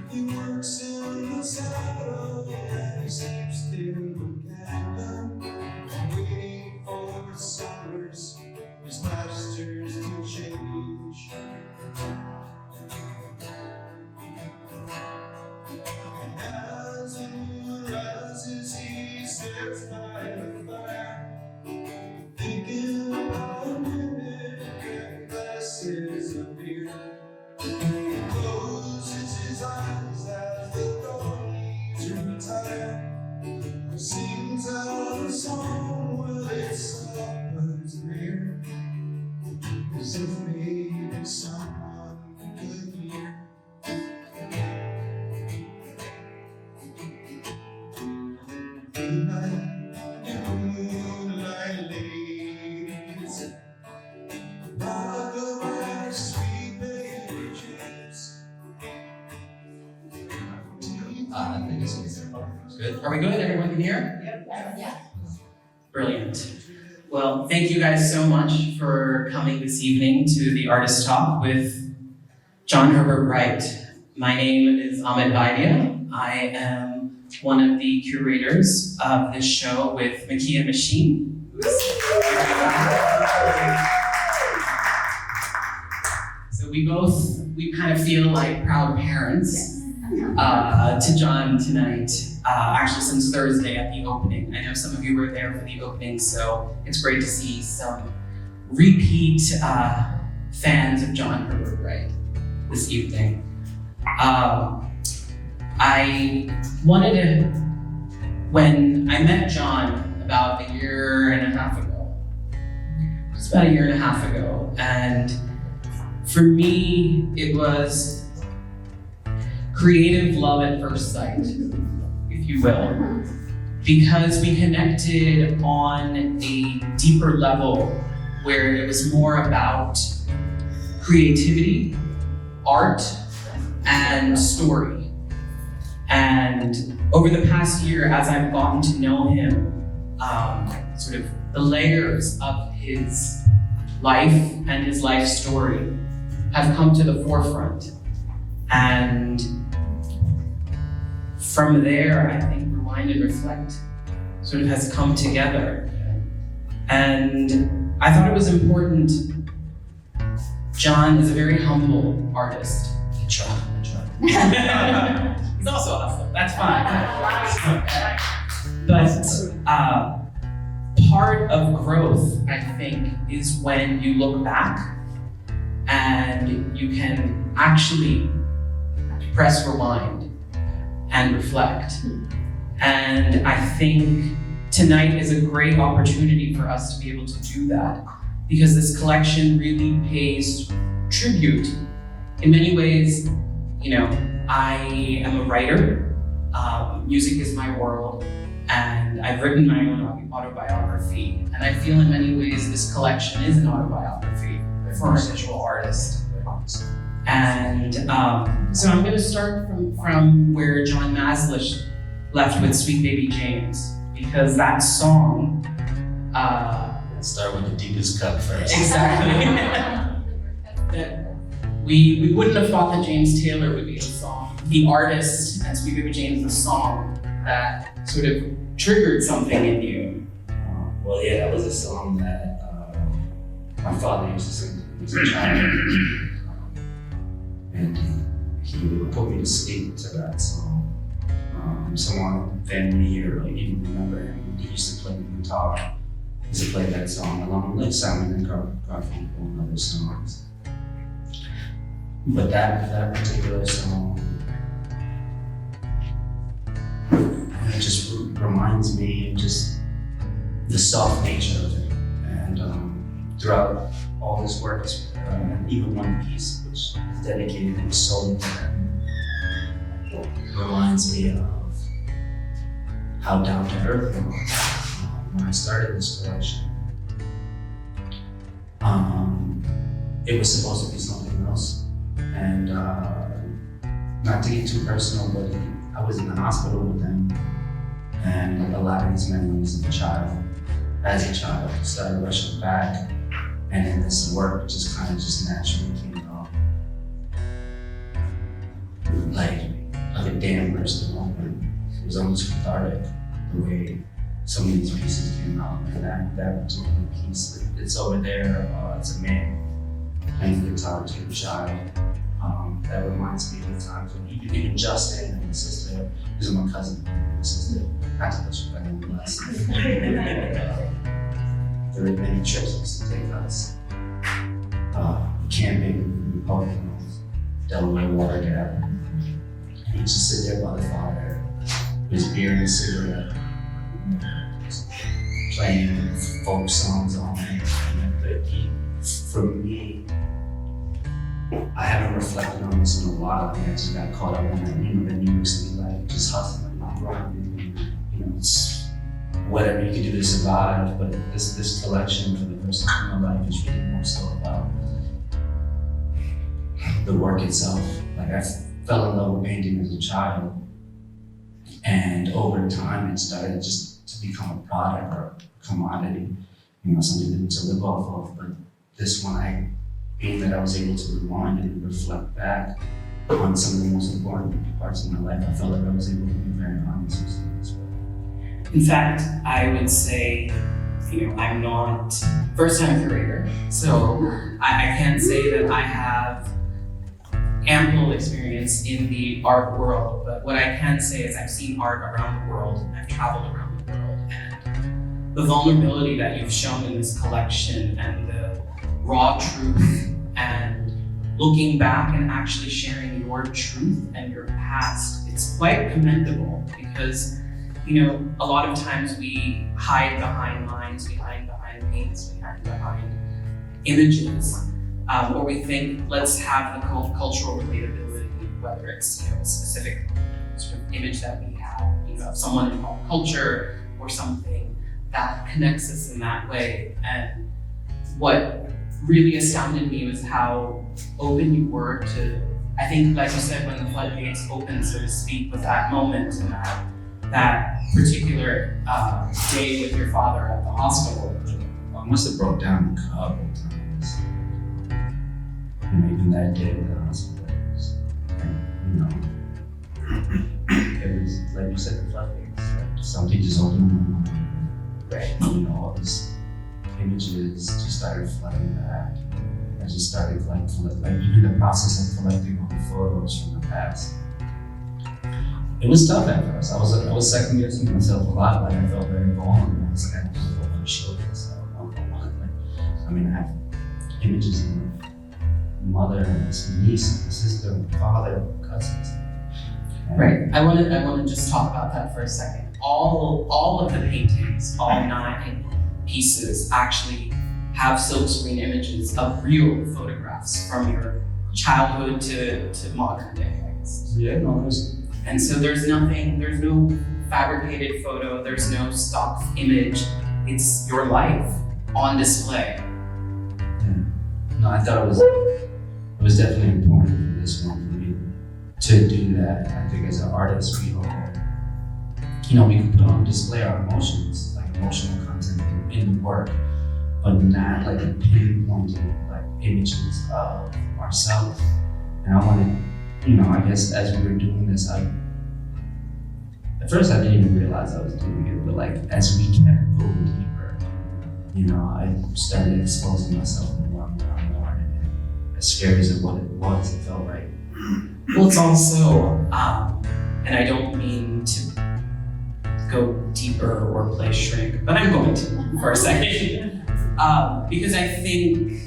He works in the saddle and he sleeps in the cabin, waiting for summers, his masters to change. And as the moon rises, he stares by the fire, thinking about women and glasses of beer. He closes his eyes as the dawn leaves retire, sings out a song with its lovers near, as if maybe someone could hear. Midnight in the moonlight, ladies, rock of my sweet baby James. I think it's good. Are we good? Everyone can hear? Yeah. Brilliant. Well, thank you guys so much for coming this evening to the Artist Talk with John-Herbert Wright. My name is Amit Vaidya. I am one of the curators of this show with Mekia Machine. So we kind of feel like proud parents to John tonight, actually since Thursday at the opening. I know some of you were there for the opening, so it's great to see some repeat fans of John-Herbert Wright this evening. I wanted to, when I met John about a year and a half ago, and for me, it was creative love at first sight, if you will, because we connected on a deeper level where it was more about creativity, art, and story. And over the past year, as I've gotten to know him, sort of the layers of his life and his life story have come to the forefront. And from there, I think Rewind and Reflect sort of has come together. And I thought it was important. John is a very humble artist. I try. He's also awesome, that's fine. But part of growth, I think, is when you look back and you can actually press rewind and reflect. And I think tonight is a great opportunity for us to be able to do that, because this collection really pays tribute. In many ways, you know, I am a writer, music is my world, and I've written my own autobiography, and I feel in many ways this collection is an autobiography for a visual artist. And so I'm going to start from where John Mazlish left with Sweet Baby James, because that song... Let's start with the deepest cut first. Exactly. We wouldn't have thought that James Taylor would be the song, the artist, and Sweet Baby James the song that sort of triggered something in you. Well, yeah, that was a song that my father used to sing as a child. And he would put me to sleep to that song. Someone family here, like, even remember him, he used to play the guitar. He used to play that song along with Simon and Garfunkel and other songs. But that particular song, it just reminds me of just the soft nature of it. And throughout all his works, even one piece which is dedicated to his soul, reminds me of how down to earth it was when I started this collection. It was supposed to be something else. And not to get too personal, but I was in the hospital with him, and a lot of these memories as a child started rushing back. And then this work just kind of just naturally came out. Like a dam bursting open. It was almost cathartic the way some of these pieces came out. And that particular piece, it's over there, it's a man playing guitar to a child. That reminds me of the times when even Justin and his sister, these are my cousin and his sister, not to put you back on the last. There were many trips he used to take us. Camping in Poconos, Delaware Water Gap. And he'd just sit there by the fire, with his beer and a cigarette, playing folk songs on it. For me, I haven't reflected on this in a while. I think I just got caught up in the New York City life, just hustling, grinding, it's whatever you can do to survive. But this collection for the first time in my life is really more so about the work itself. Like I fell in love with painting as a child, and over time it started just to become a product or a commodity, something to live off of. But this one, being that I was able to rewind and reflect back on some of the most important parts of my life, I felt like I was able to be very honest with them as well. In fact, I would say, I'm not first-time curator, so I can't say that I have ample experience in the art world, but what I can say is I've seen art around the world, I've traveled around the world, and the vulnerability that you've shown in this collection and the raw truth and looking back and actually sharing your truth and your past, it's quite commendable because, a lot of times we hide behind lines, we hide behind paints, we hide behind images, or we think, let's have the cultural relatability, whether it's a specific sort of image that we have, of someone in pop culture or something that connects us in that way. And what really astounded me was how open you were to, I think, like you said, when the floodgates opened, so to speak, with that moment and that particular day with your father at the hospital. I must have broke down a couple times. Even that day at the hospital, it was, like you said, the floodgates. Like something just opened my mind. Right. All these images just started flooding back. I just started like even the process of collecting all the photos from the past. It was tough at first. I was second guessing myself a lot. Like I felt very vulnerable. I was like, I don't want to show this. I have images of my mother and his niece, my sister, my father, my cousins. Right. I want to just talk about that for a second. All of the paintings, all 9 pieces, actually have silkscreen images of real photographs from your childhood to modern day, I guess. Yeah, no, and so there's no fabricated photo, there's no stock image. It's your life on display. Yeah. No, I thought it was definitely important for this one for me to do that. I think as an artist, we all, we can put on display our emotions, like emotional content in the work, but not like pinpointed like images of ourselves. And I wanted, I guess as we were doing this, at first I didn't even realize I was doing it, but like as we kept going deeper, I started exposing myself more and more and more, and as scary as it was, it felt right. Well, it's also, and I don't mean to go deeper or play shrink, but I'm going to for a second, because I think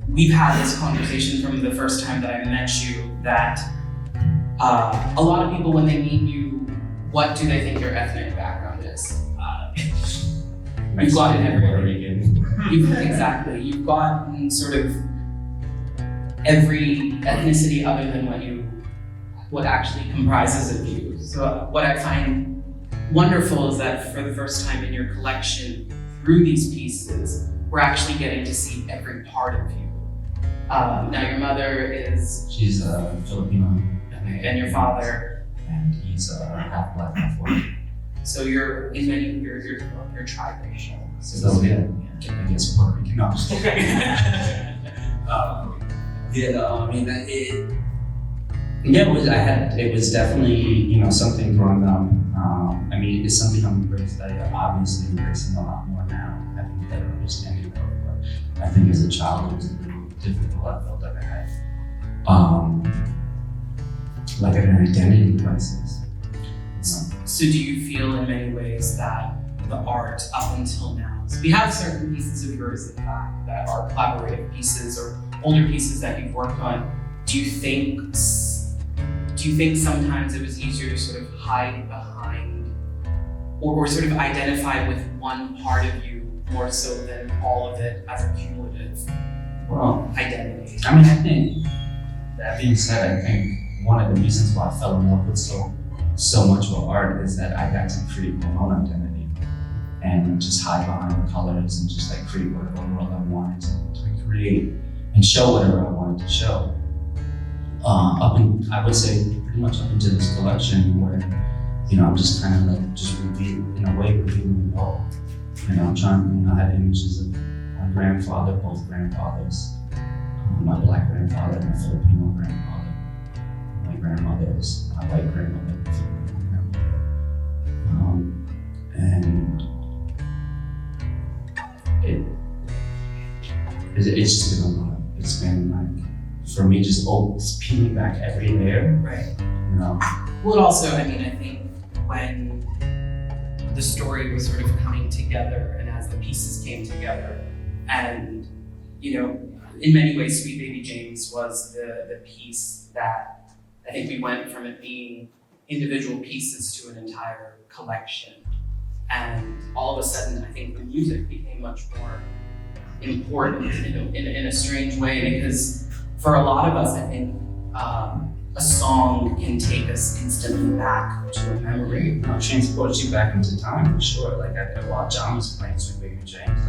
we've had this conversation from the first time that I met you, that a lot of people, when they meet you, what do they think your ethnic background is? You've gotten exactly. You've gotten sort of every ethnicity other than what actually comprises of you. So what I find wonderful is that for the first time in your collection, through these pieces, we're actually getting to see every part of you. Now your mother is... She's Filipino. And your father? And he's half black, half white. So you're in many, you're triracial. So yeah. I guess Puerto Rican. No, I'm just kidding. I mean, it was definitely, something growing up. I mean, it's something I'm obviously embracing a lot more now, having a better understanding of it. But I think as a child, it was a little difficult. I felt like I had, like an identity crisis. So do you feel in many ways that the art up until now, so we have certain pieces of yours in fact that are collaborative pieces or older pieces that you've worked on, do you think sometimes it was easier to sort of hide behind or sort of identify with one part of you more so than all of it as a cumulative identity? I mean, I think, that being said, I think one of the reasons why I fell in love with so much of art is that I got to create my own identity and just hide behind the colors and just like create whatever world I wanted to create and show whatever I wanted to show. I would say pretty much up into this collection where, I'm just kind of like just revealing it all. I'm trying, I have images of my grandfather, both grandfathers, my black grandfather, my Filipino grandfather, my grandmothers, my white grandmother, my Filipino grandmother. And it's just been a lot. It's been like, for me, just peeling back every layer. Right. Well, it also, I think when the story was sort of coming together and as the pieces came together and, in many ways, Sweet Baby James was the piece that I think we went from it being individual pieces to an entire collection. And all of a sudden, I think the music became much more important in a strange way, because for a lot of us, I think a song can take us instantly back to a memory. Transports you back into time, for sure. Like while John was playing Sweet Baby James,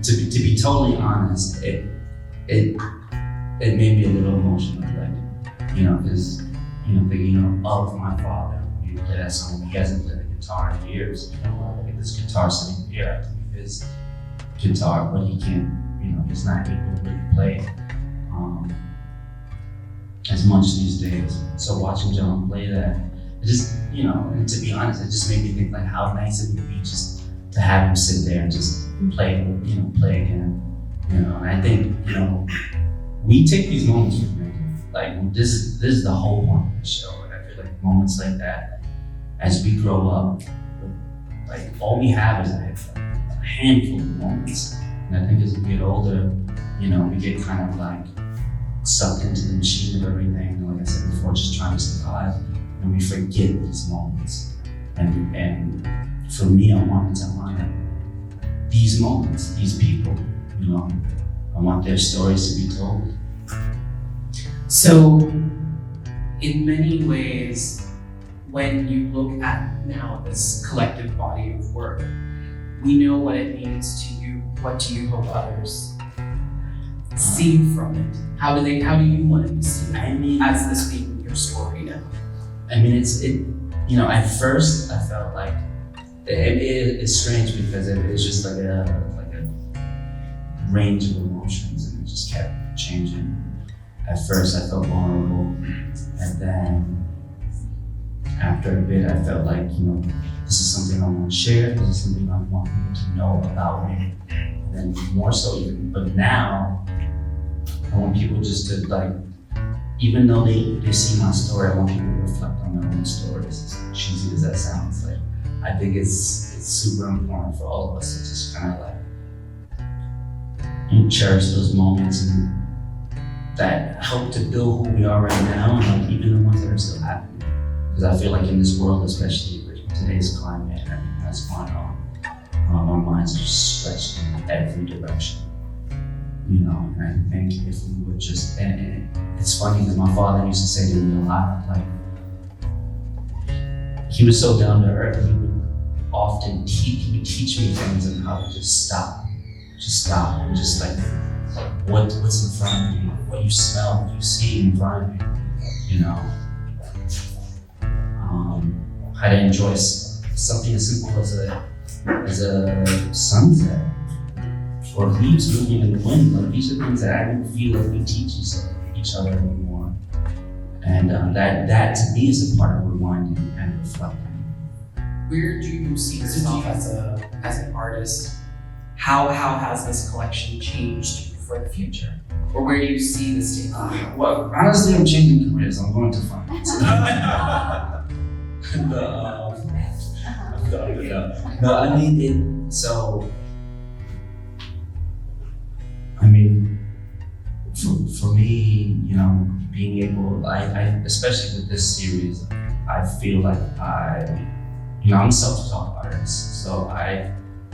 to be totally honest, it made me a little emotional, because thinking of my father. He played that song. He hasn't played the guitar in years. Look at this guitar sitting here. I think his guitar, but he can't. He's not able to really play it as much these days. So watching John play that, it just, and to be honest, it just made me think like how nice it would be just to have him sit there and just play again. And I think, we take these moments for granted. Like this is the whole point of the show. And I feel like moments like that, as we grow up, like all we have is a handful of moments. And I think as we get older, we get kind of like sucked into the machine of everything. Like I said before, just trying to survive, and we forget these moments. And for me, I wanted to honor these moments, these people. I want their stories to be told. So, in many ways, when you look at now this collective body of work, we know what it means to you. What do you hope others see from it? How do you want to be seen as this being your story now? At first I felt like it's strange because it's just like a range of emotions, and it just kept changing. At first I felt vulnerable, and then after a bit I felt like, this is something I want to share, this is something I want people to know about me. And then more so even, but now I want people just to even though they see my story, I want people to reflect on their own stories. As cheesy as that sounds, I think it's super important for all of us to just kind of cherish those moments and that help to build who we are right now, and even the ones that are still happening. Because I feel like in this world, especially with today's climate and everything that's going on, our minds are just stretched in every direction. And I think if we would just, and it's funny because my father used to say to me a lot, he was so down to earth, he would often teach me things and how to just stop, and just what's in front of you, what you smell, what you see in front of you, how to enjoy something as simple as a sunset. or leaves moving in the wind. Like these are things that I don't feel like we teach each other anymore. And that to me is a part of rewinding and reflecting. Where do you see yourself as an artist? How has this collection changed for the future? Or where do you see this taking? Well, honestly, I'm changing careers. I'm going to finance. No, I mean, for me, you know, being able, I especially with this series, I feel like I'm a self-taught artist. So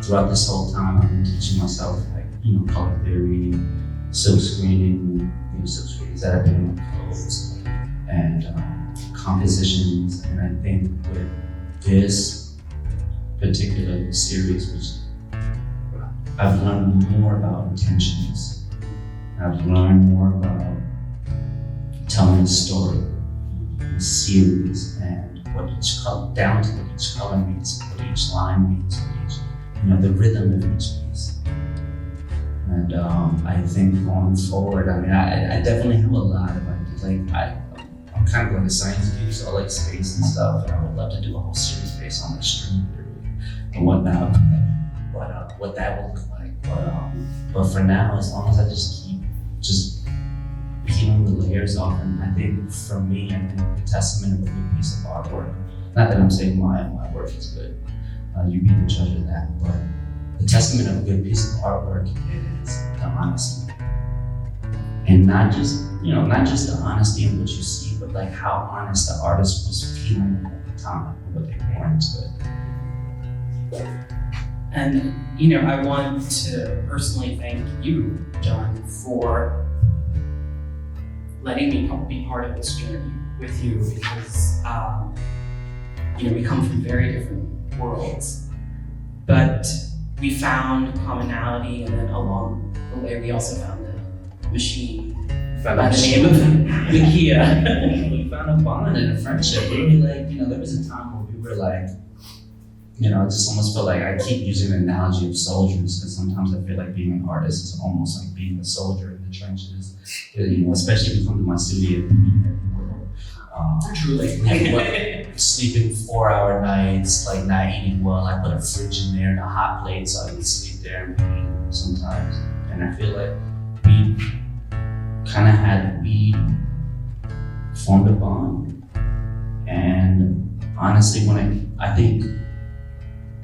throughout this whole time, I've been teaching myself, like, you know, color theory, silk screening, silk screens that have been in my clothes, and compositions. And I think with this particular series, which I've learned more about intentions. I've learned more about telling a story, a series, and what each color, down to what each color means, what each line means, what each, you know, the rhythm of each piece. And I think going forward, I mean, I definitely have a lot of ideas. Like I'm kind of like a science geek, so I like space and stuff, and I would love to do a whole series based on like string theory and whatnot. But what that will look like. But for now, as long as I just keep peeling the layers off, and I think for me, I think the testament of a good piece of artwork. Not that I'm saying my work is good. You be the judge of that, but the testament of a good piece of artwork is the honesty. And not just the honesty in what you see, but like how honest the artist was feeling at the time and what they poured into it. And, you know, I want to personally thank you, John, for letting me be part of this journey with you, because, you know, we come from very different worlds, but we found commonality, and then along the way, we also found a machine by the name of Mekia. We found a bond and a friendship. We were like, you know, there was a time where we were like, you know, it just almost felt like I keep using the analogy of soldiers, because sometimes I feel like being an artist is almost like being a soldier in the trenches. You know, especially if you come to my studio, Truly. Sleeping 4-hour nights, like not eating well. I put a fridge in there and a hot plate so I can sleep there and eat sometimes. And I feel like we formed a bond. And honestly, I think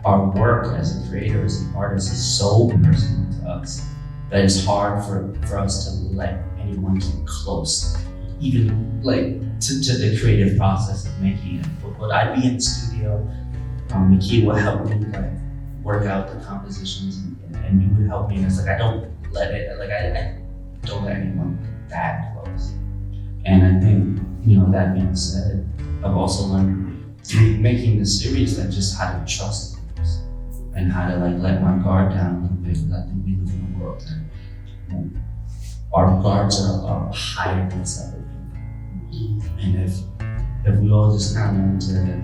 our work as a creator, as an artist, is so personal to us that it's hard for us to let anyone get close, even like to the creative process of making it. But I'd be in the studio, Mekia would help me like work out the compositions, and you would help me. And it's like I don't let anyone that close. And I think, you know, that being said, I've also learned through making this series that just how to trust others and how to like let my guard down a little bit, because I think we live in a world that, you know, our guards are up higher than it's ever been. And if we all just kind of learn to,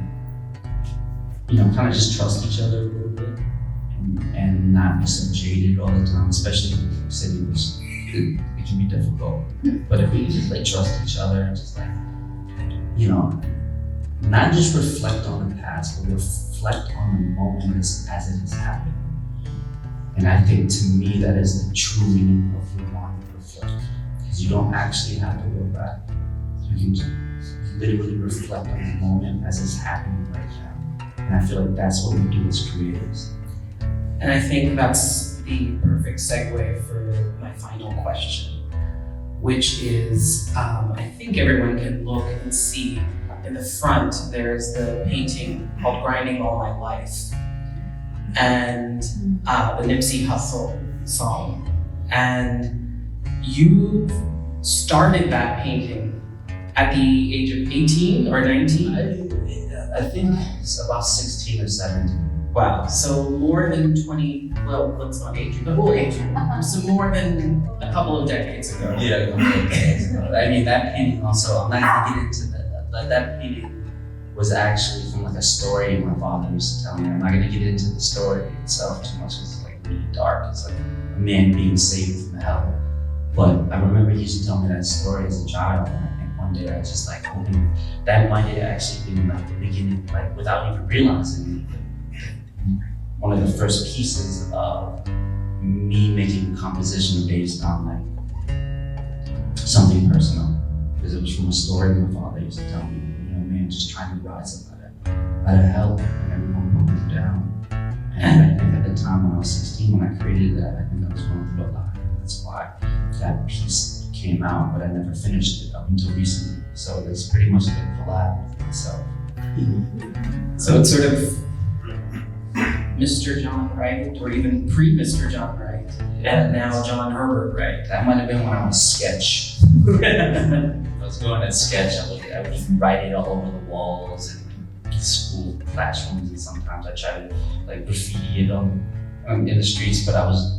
you know, kind of just trust each other a little bit and not be so jaded all the time, especially in the city, which it can be difficult. But if we just like trust each other and just like, you know, not just reflect on the past, but reflect on the moment as it is happening. And I think to me that is the true meaning of rewind and reflect, because you don't actually have to go back. You can just literally reflect on the moment as it's happening right now. And I feel like that's what we do as creators. And I think that's the perfect segue for my final question, which is, I think everyone can look and see in the front, there's the painting called Grinding All My Life, and the Nipsey Hussle song. And you started that painting at the age of 18 or 19? I think it's about 16 or 17. Wow, so more than 20, well, let's not age you, but we'll age you. So more than a couple of decades ago. Yeah, I mean, that painting also, I'm not gonna get into that. That painting was actually from like a story my father used to tell me. I'm not gonna get into the story itself too much because it's like really dark. It's like a man being saved from hell. But I remember he used to tell me that story as a child, and I think one day I just like hoping that might have actually been like the beginning, like without even realizing it, one of the first pieces of me making a composition based on like something personal. Because it was from a story my father used to tell me, man, just trying to rise up out of hell, and everyone put me down. And I think at the time when I was 16, when I created that, I think I was going through a lot. That's why that piece came out, but I never finished it up until recently. So that's pretty much the collab with myself. So it's sort of Mr. John Wright, or even pre-Mr. John Wright, and now John-Herbert Wright. That might have been when I was sketch. I was going at sketch, I would even write it all over the walls and school classrooms, and sometimes I tried to like graffiti it in the streets, but I was,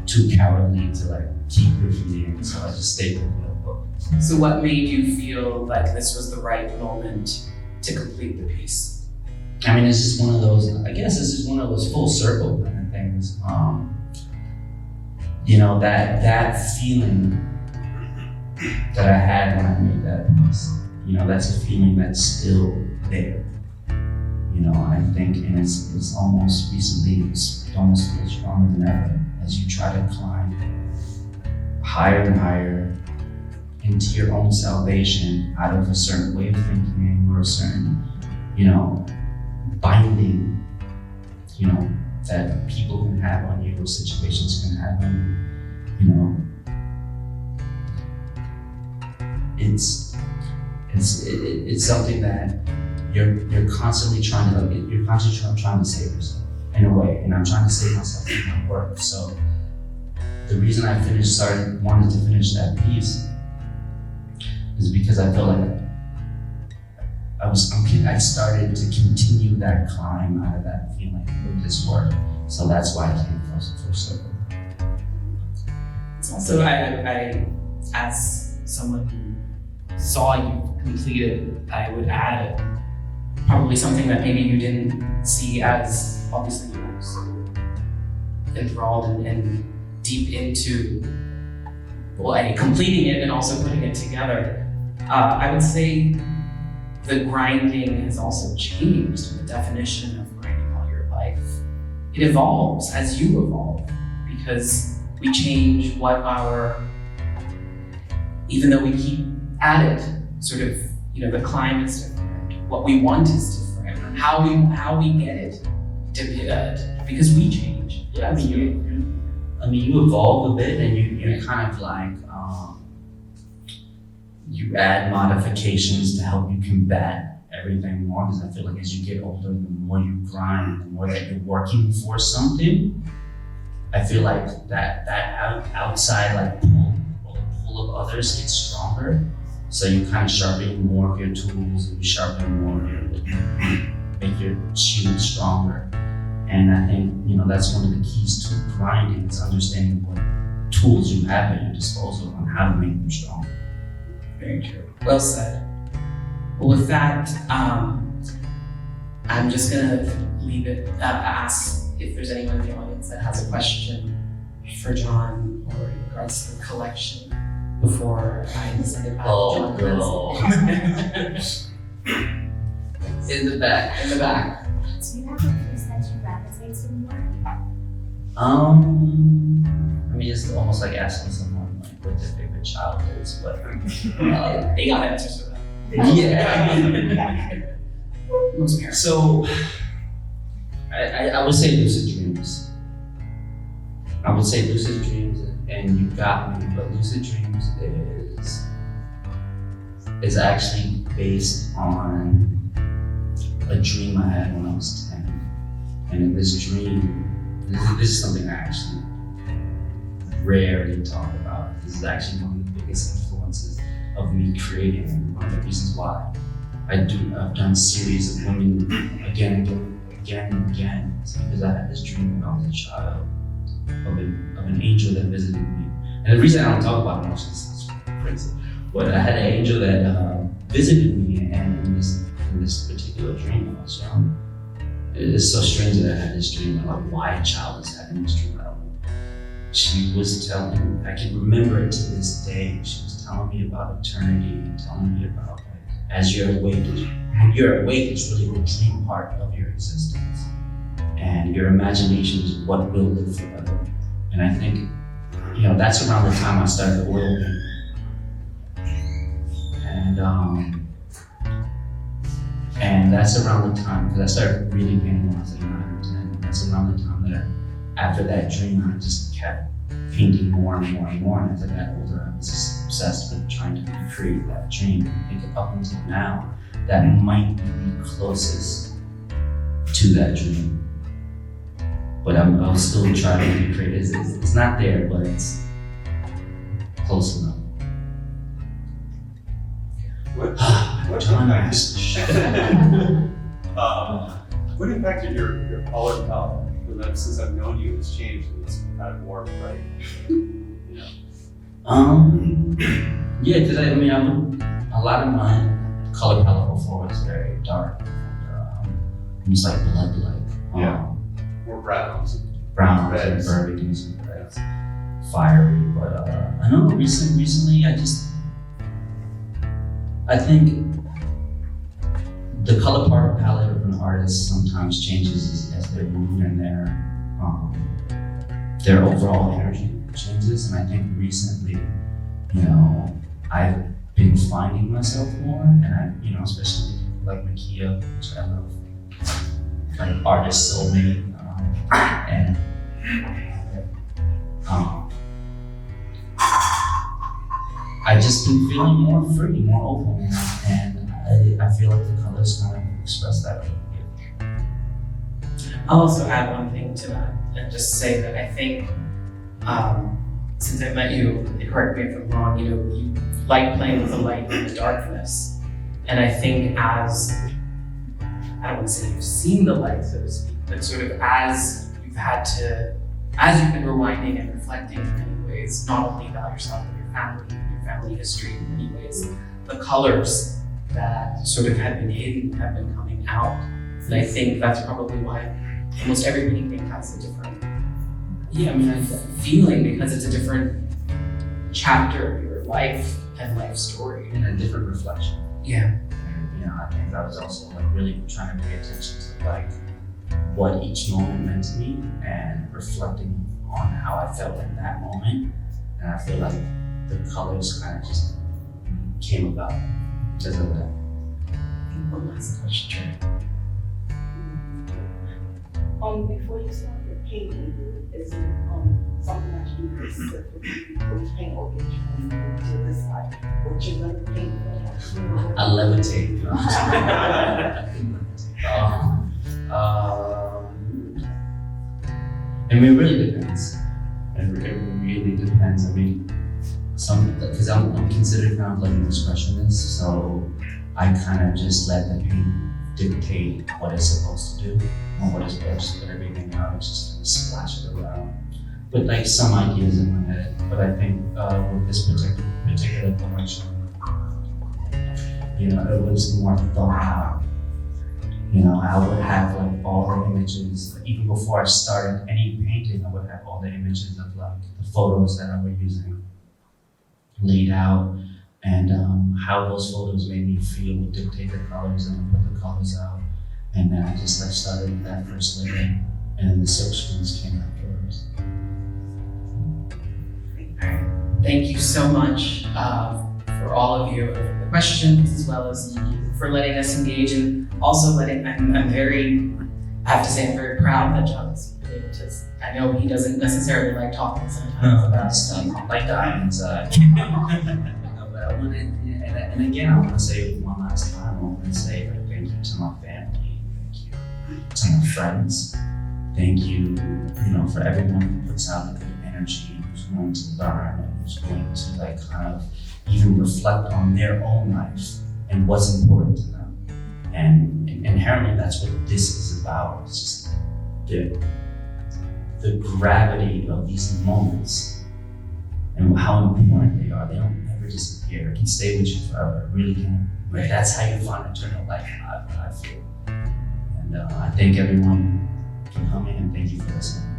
too cowardly to like keep graffitiing, so I just stayed with the notebook. So what made you feel like this was the right moment to complete the piece? I mean, it's just one of those, I guess it's just one of those full circle kind of things. That feeling that I had when I made that piece, that's a feeling that's still there. I think, and it's almost recently, it's almost feels stronger than ever as you try to climb higher and higher into your own salvation out of a certain way of thinking or a certain, binding, that people can have on you or situations can have on you, It's something that you're constantly trying to save yourself in a way, and I'm trying to save myself in my work. So the reason I wanted to finish that piece is because I felt like I started to continue that climb out of that feeling with this work. So that's why I came full circle. Also, I as someone who saw you completed, I would add probably something that maybe you didn't see as obviously you were so enthralled and deep into completing it and also putting it together. I would say the grinding has also changed in the definition of grinding all your life. It evolves as you evolve because we change even though we keep at it, sort of, the climb is different, what we want is different, how we get it because we change. Yeah, you evolve a bit, and you kind of like you add modifications to help you combat everything more. Because I feel like as you get older, the more you grind, the more that you're working for something. I feel like that outside like pull of others gets stronger. So you kind of sharpen more of your tools, and you sharpen more of make your shield stronger. And I think, that's one of the keys to grinding is understanding what tools you have at your disposal and how to make them stronger. Very true. Well said. Well, with that, I'm just gonna leave it, ask if there's anyone in the audience that has a question for John or in regards to the collection before I send it back to John. In the back. Do you have a piece that you gravitate to more? It's almost like asking someone like what their favorite child is, but They got answers for that. yeah. Most parents. So I would say lucid dreams. I would say lucid dreams, and you got me, but lucid dreams is actually based on a dream I had when I was 10. And in this dream, this is something I actually rarely talk about. This is actually one of the biggest influences of me creating, and one of the reasons why I've done a series of women again and again. It's because I had this dream when I was a child of an angel that visited me. And the reason I don't talk about it much is crazy, but I had an angel that visited me, and in this particular dream when I was young, it's so strange that I had this dream. Like, why a child is having this dream, I don't know. she was telling, I can remember it to this day, she was telling me about eternity and telling me about like, as you're awake, when you're awake, it's really the dream part of your existence. And your imagination is what will live forever. And I think, that's around the time I started oil painting. And that's around the time, because I started really painting when I was like 9 or 10. That's around the time that after that dream, I just kept painting more and more and more. And as I got older, I was just obsessed with trying to recreate that dream. I think up until now, that might be the closest to that dream. But I'll still try to recreate it. It's not there, but it's close enough. What John what impacted your color palette? Because since I've known you, it's changed and it's kind of more bright. Yeah, because a lot of my color palette before was very dark. Almost like blood-like. Yeah. More browns. Browns Reds. and burgundies and reds. Fiery, but I know recently I think the color palette of an artist sometimes changes as their mood and their overall energy changes. And I think recently, I've been finding myself more, and especially like Mekia, which I love, like artist soulmate, and I just been feeling more free, more open, and I feel like the colors kind of express that. I'll also add one thing to that and just say that I think since I met you, correct me if I'm wrong, you like playing with the light and the darkness. And I think I don't want to say you've seen the light, so to speak, but sort of as you've been rewinding and reflecting in many ways, not only about yourself but your family history in many ways, the colors that sort of have been hidden have been coming out. And I think that's probably why almost every painting has a different feeling, because it's a different chapter of your life and life story. And a different reflection. Yeah. I think I was also like really trying to pay attention to like what each moment meant to me and reflecting on how I felt in that moment. And I feel like the colors kind of just came about because of that. One last question. Before you start your painting, is it something that you do specifically with paint or get you to decide what you're going to paint for? I levitate. It really depends. It really depends. Because I'm considered kind of like an expressionist, so I kind of just let the paint dictate what it's supposed to do, or what it's supposed to put everything out. It's just kind of splash it around with like some ideas in my head. But I think with this particular collection, it was more thought out. I would have like all the images, even before I started any painting, I would have all the images of like the photos that I was using laid out, and how those photos made me feel would dictate the colors, and I put the colors out. And then I just started with that first layer, and then the silk screens came afterwards. Thank you so much for all of you, for the questions, as well as for letting us engage, and also I have to say I'm very proud that John's been able to, I know he doesn't necessarily like talking sometimes about stuff. Like dying inside. And again, I want to say one last time, I want to say like thank you to my family, thank you to my friends, thank you, for everyone who puts out the good energy, who's going to learn, and who's going to like kind of even reflect on their own life and what's important to them. And inherently, that's what this is about. It's just the gravity of these moments and how important they are. They don't ever disappear. It can stay with you forever. It really can. Right? That's how you find eternal life, I feel. And I thank everyone for coming, and thank you for listening.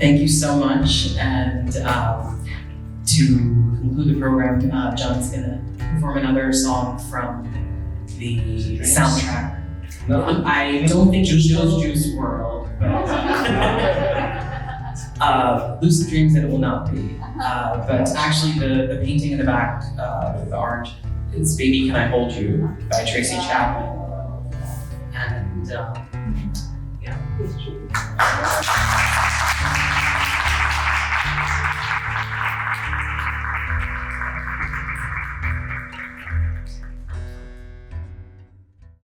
Thank you so much. And to conclude the program, John's gonna perform another song from the soundtrack. I don't think he chose Juice WRLD. Lucid Dreams that it will not be. But actually the painting in the back, the art, is Baby Can I Hold You by Tracy Chapman. And yeah. It's true.